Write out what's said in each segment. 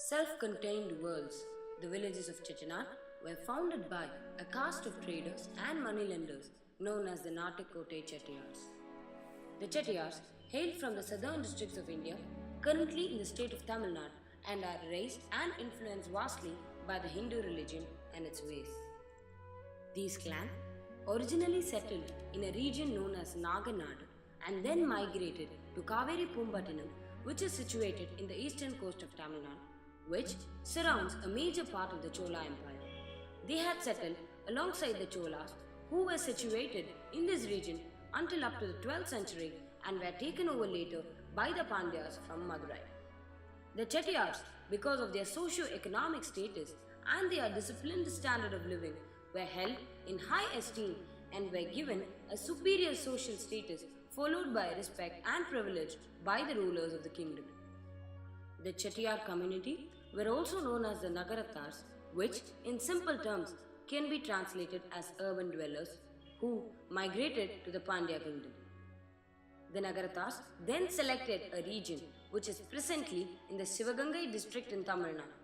Self-contained worlds, the villages of Chettinad were founded by a caste of traders and moneylenders known as the Natikote Chettiars. The Chettiars hail from the southern districts of India, currently in the state of Tamil Nadu, and are raised and influenced vastly by the Hindu religion and its ways. These clans originally settled in a region known as Naganadu and then migrated to Kaveri Pumbattinam, which is situated in the eastern coast of Tamil Nadu, which surrounds a major part of the Chola Empire. They had settled alongside the Cholas, who were situated in this region until up to the 12th century and were taken over later by the Pandyas from Madurai. The Chettiars, because of their socio-economic status and their disciplined standard of living, were held in high esteem and were given a superior social status followed by respect and privilege by the rulers of the kingdom. The Chettiar community were also known as the Nagaratars, which in simple terms can be translated as urban dwellers who migrated to the Pandya kingdom. The Nagaratars then selected a region which is presently in the Sivagangai district in Tamil Nadu.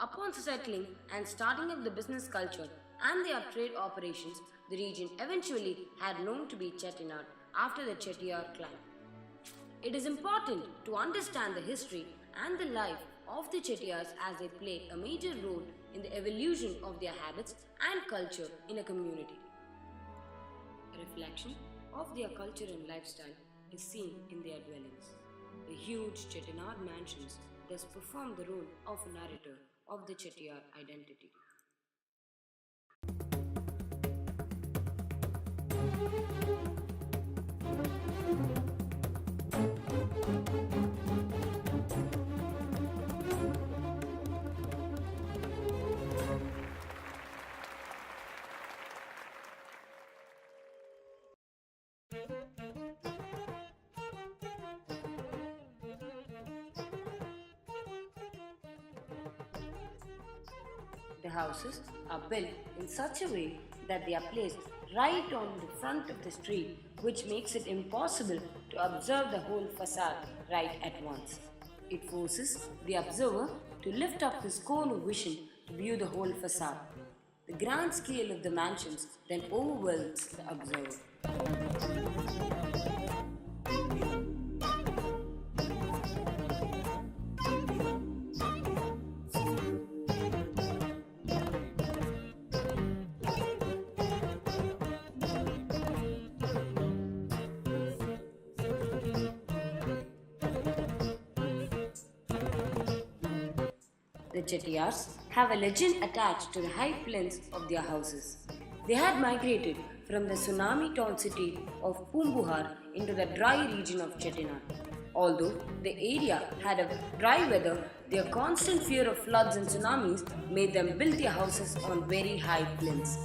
Upon settling and starting up the business culture and their trade operations, the region eventually had known to be Chettinad after the Chettiar clan. It is important to understand the history and the life of the Chettiars as they play a major role in the evolution of their habits and culture in a community. A reflection of their culture and lifestyle is seen in their dwellings. The huge Chettinad mansions thus perform the role of a narrator of the Chettiar identity. The houses are built in such a way that they are placed right on the front of the street, which makes it impossible to observe the whole facade right at once. It forces the observer to lift up his cone of vision to view the whole facade. The grand scale of the mansions then overwhelms the observer. The Chettiars have a legend attached to the high plinths of their houses. They had migrated from the tsunami-torn city of Pumbuhar into the dry region of Chettinad. Although the area had a dry weather, their constant fear of floods and tsunamis made them build their houses on very high plinths.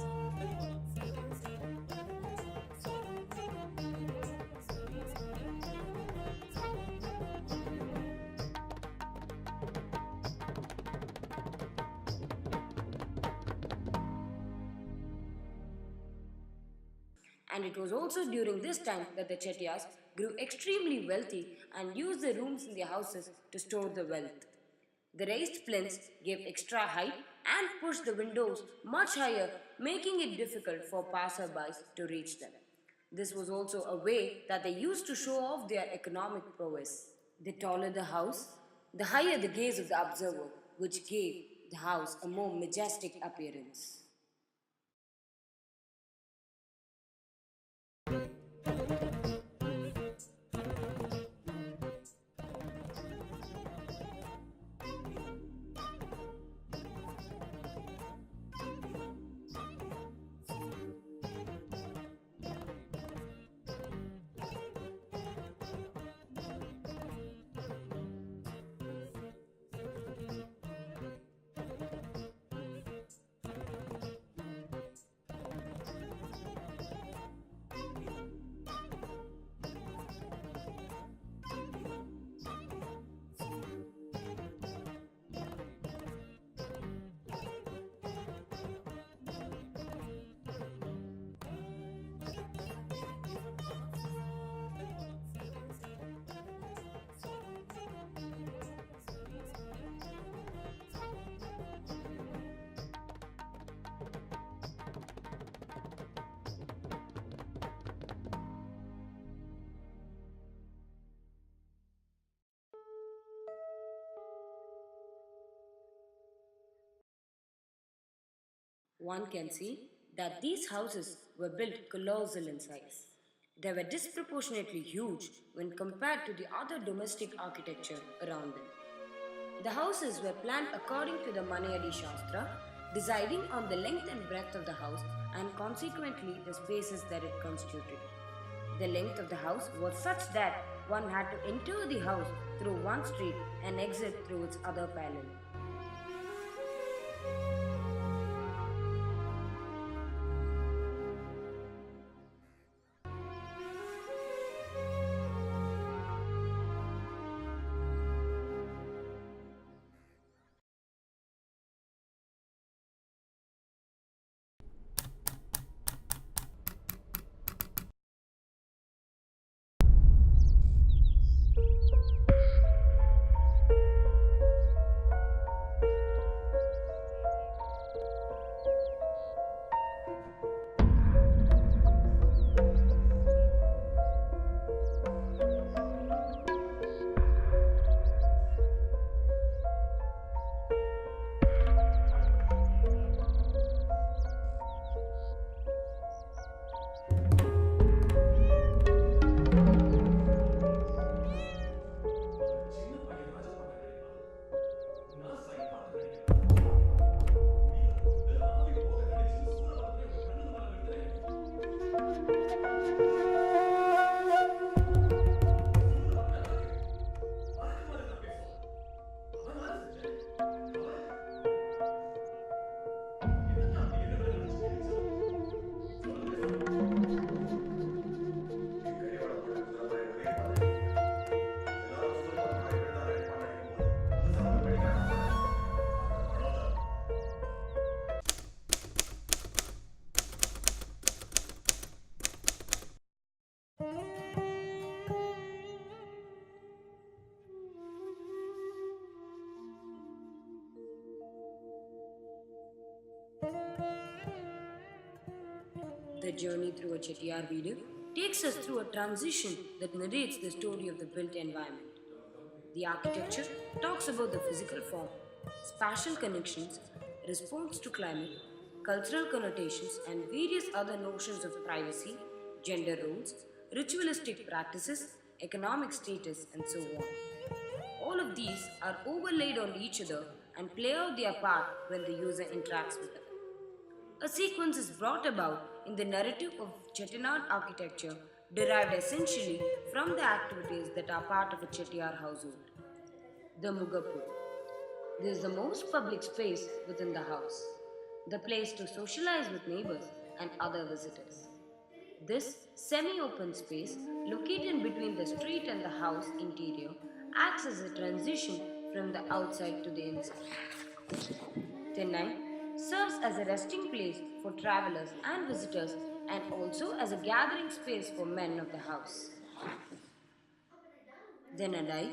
And it was also during this time that the Chettiars grew extremely wealthy and used the rooms in their houses to store the wealth. The raised plinths gave extra height and pushed the windows much higher, making it difficult for passersby to reach them. This was also a way that they used to show off their economic prowess. The taller the house, the higher the gaze of the observer, which gave the house a more majestic appearance. One can see that these houses were built colossal in size. They were disproportionately huge when compared to the other domestic architecture around them. The houses were planned according to the Manayadi Shastra, deciding on the length and breadth of the house and consequently the spaces that it constituted. The length of the house was such that one had to enter the house through one street and exit through its other parallel. The journey through a Chettiar video takes us through a transition that narrates the story of the built environment. The architecture talks about the physical form, spatial connections, response to climate, cultural connotations, and various other notions of privacy, gender roles, ritualistic practices, economic status, and so on. All of these are overlaid on each other and play out their part when the user interacts with them. A sequence is brought about in the narrative of Chettinad architecture derived essentially from the activities that are part of a Chettiar household. The Mugapur. This is the most public space within the house, the place to socialize with neighbors and other visitors. This semi-open space, located between the street and the house interior, acts as a transition from the outside to the inside. Chennai serves as a resting place for travelers and visitors and also as a gathering space for men of the house. The Nadai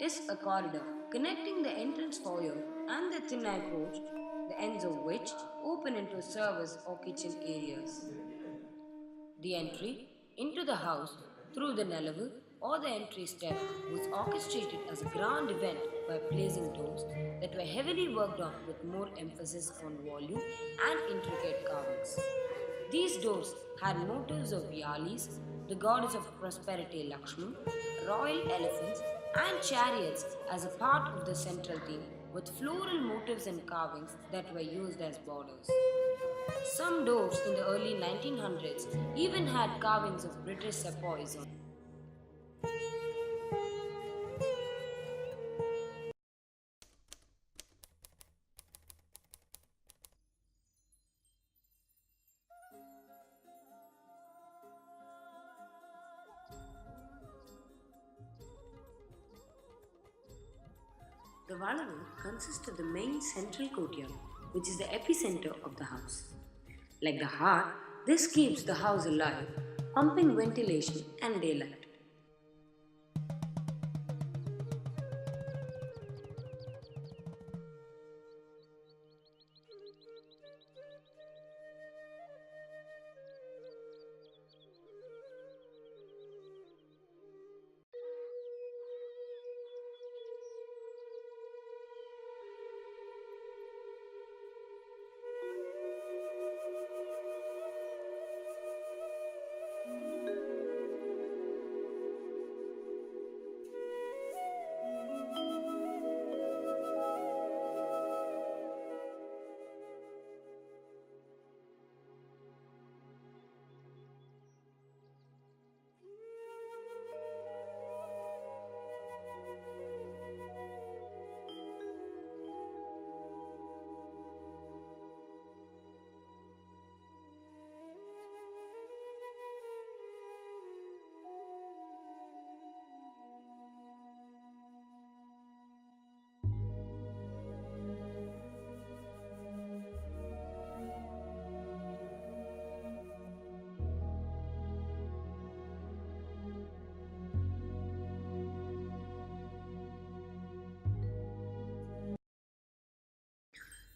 is a corridor connecting the entrance foyer and the Chennai porch, the ends of which open into service or kitchen areas. The entry into the house through the level or the entry step was orchestrated as a grand event by placing doors that were heavily worked on with more emphasis on volume and intricate carvings. These doors had motifs of Yalis, the goddess of prosperity Lakshmi, royal elephants, and chariots as a part of the central theme, with floral motifs and carvings that were used as borders. Some doors in the early 1900s even had carvings of British sepoys on. The Valavu consists of the main central courtyard, which is the epicenter of the house. Like the heart, this keeps the house alive, pumping ventilation and daylight.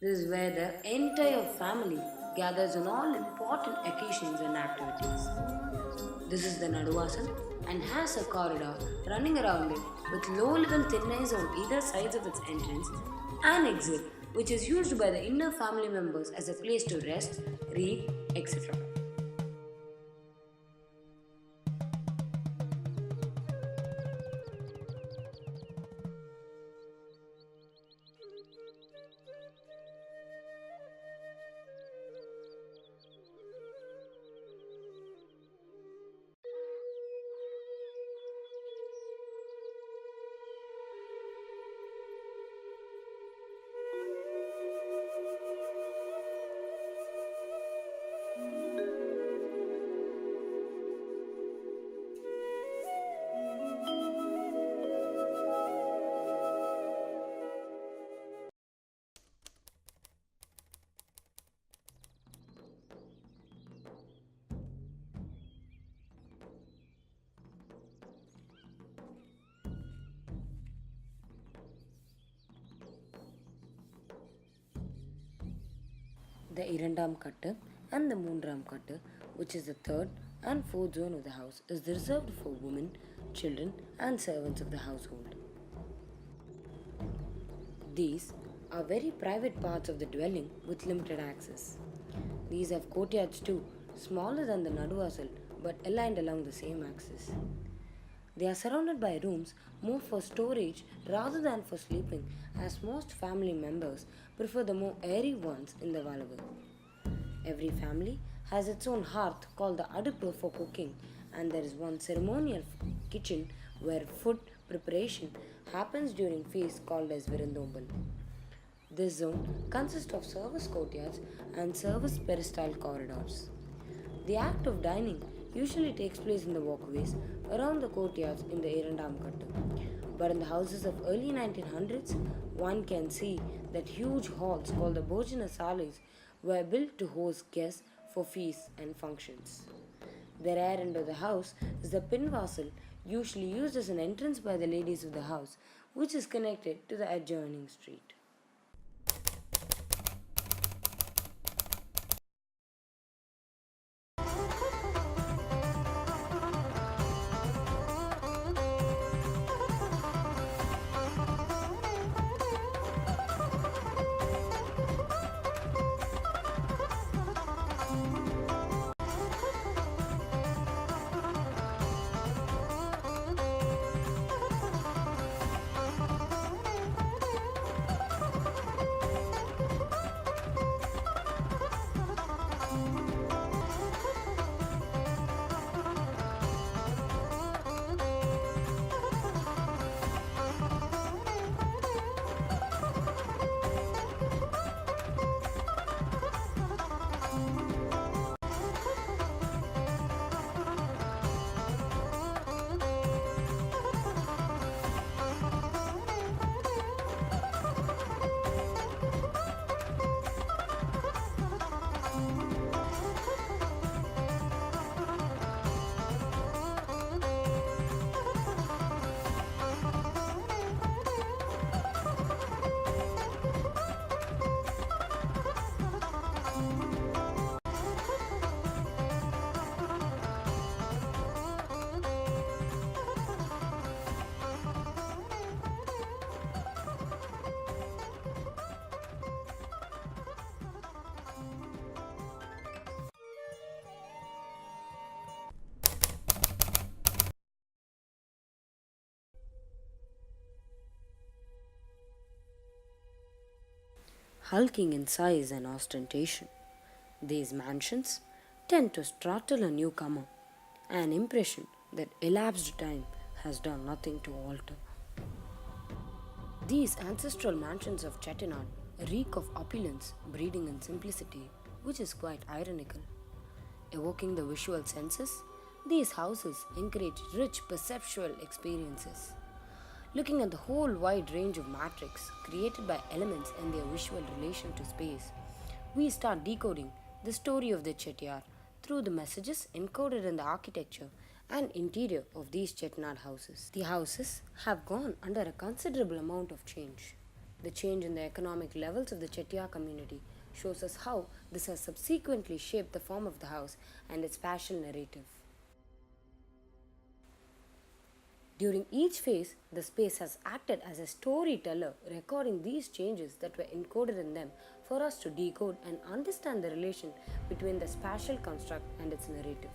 This is where the entire family gathers on all important occasions and activities. This is the Naduvasal and has a corridor running around it with low level thinness on either sides of its entrance and exit, which is used by the inner family members as a place to rest, read, etc. The Irandam Kattu and the Moondram Kattu, which is the third and fourth zone of the house, is reserved for women, children, and servants of the household. These are very private parts of the dwelling with limited access. These have courtyards too, smaller than the Naduvasal but aligned along the same axis. They are surrounded by rooms more for storage rather than for sleeping, as most family members prefer the more airy ones in the Valavu. Every family has its own hearth called the Adupu for cooking, and there is one ceremonial kitchen where food preparation happens during feasts called as Virandombal. This zone consists of service courtyards and service peristyle corridors. The act of dining usually takes place in the walkways around the courtyards in the Erandam Kattu. But in the houses of early 1900s, one can see that huge halls called the Bojana Salis were built to host guests for feasts and functions. The rear end of the house is the Pinvasal, usually used as an entrance by the ladies of the house, which is connected to the adjoining street. Hulking in size and ostentation, these mansions tend to startle a newcomer an impression that elapsed time has done nothing to alter. These ancestral mansions of Chettinad reek of opulence, breeding in simplicity, which is quite ironical. Evoking the visual senses, these houses encourage rich perceptual experiences. Looking at the whole wide range of matrix created by elements and their visual relation to space, we start decoding the story of the Chettiar through the messages encoded in the architecture and interior of these Chettinad houses. The houses have gone under a considerable amount of change. The change in the economic levels of the Chettiar community shows us how this has subsequently shaped the form of the house and its spatial narrative. During each phase, the space has acted as a storyteller, recording these changes that were encoded in them for us to decode and understand the relation between the spatial construct and its narrative.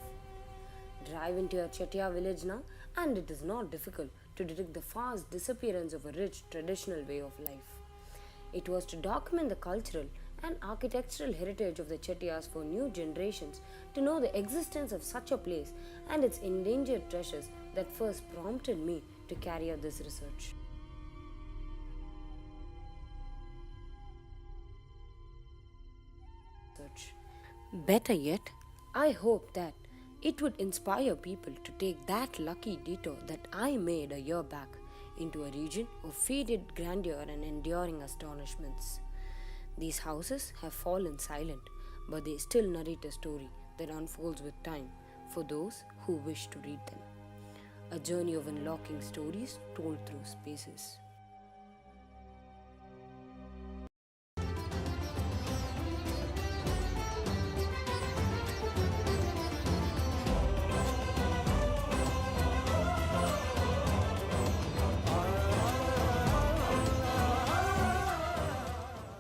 Drive into a Chettiar village now, and it is not difficult to detect the fast disappearance of a rich traditional way of life. It was to document the cultural and architectural heritage of the Chettiars for new generations to know the existence of such a place and its endangered treasures that first prompted me to carry out this research. Better yet, I hope that it would inspire people to take that lucky detour that I made a year back into a region of faded grandeur and enduring astonishments. These houses have fallen silent, but they still narrate a story that unfolds with time for those who wish to read them. A journey of unlocking stories told through spaces.